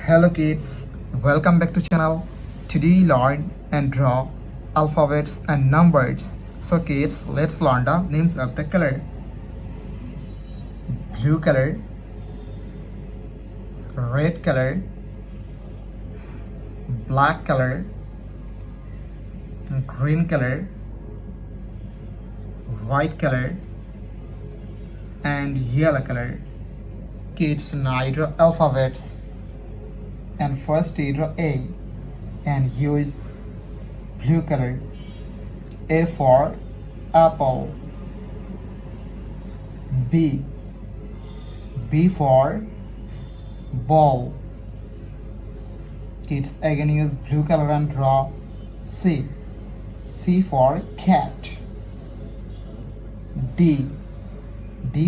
Hello kids, welcome back to channel. Today learn and draw alphabets and numbers. So kids, let's learn the names of the color. Blue color, red color, black color, green color, white color, and yellow color. Kids, now draw alphabets. And first you draw A and use blue color. A for apple. B for ball. Kids, again use blue color and draw C for cat. D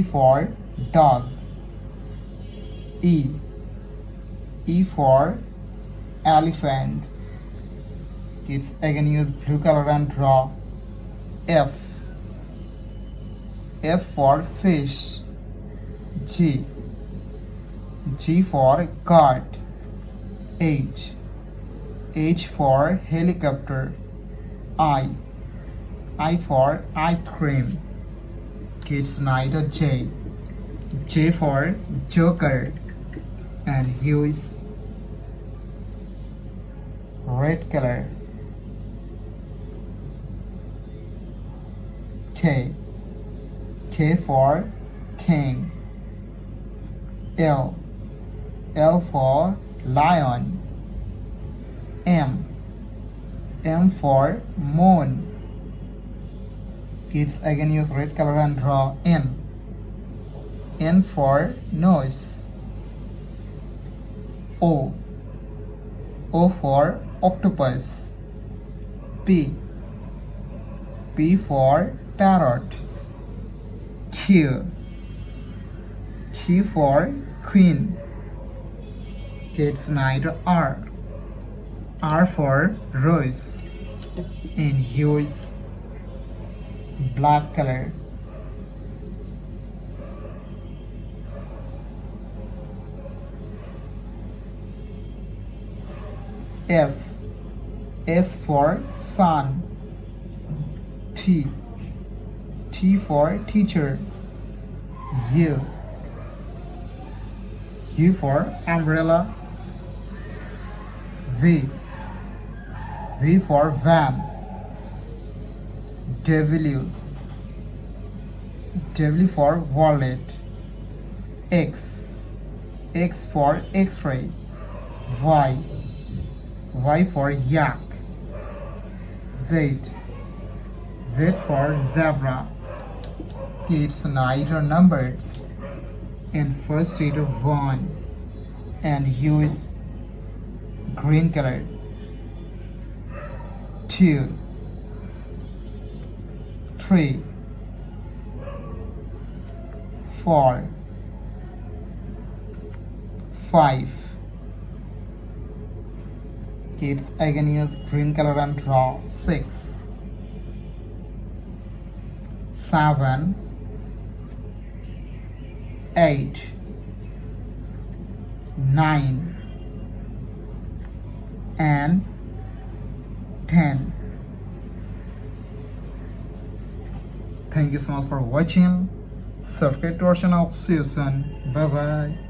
for dog. E for elephant. Kids, again use blue color and draw F for fish. G for goat. H for helicopter. I for ice cream. Kids, now J for joker and use red color. K for king. L for lion. M for moon. Kids, again use red color and draw N for nose. O for octopus. P for parrot. Q for queen. Kids, now R for rose and use black color. S for sun. T for teacher. U for umbrella. V for van. W for wallet. X for x-ray. Y for yak. Z for zebra. Kids, now draw numbers. And first you do 1 and use green color. 2 3 4 5. Kids, again use green color and draw 6 7 8 9 and 10. Thank you so much for watching. Subscribe to our channel. See you soon. Bye bye.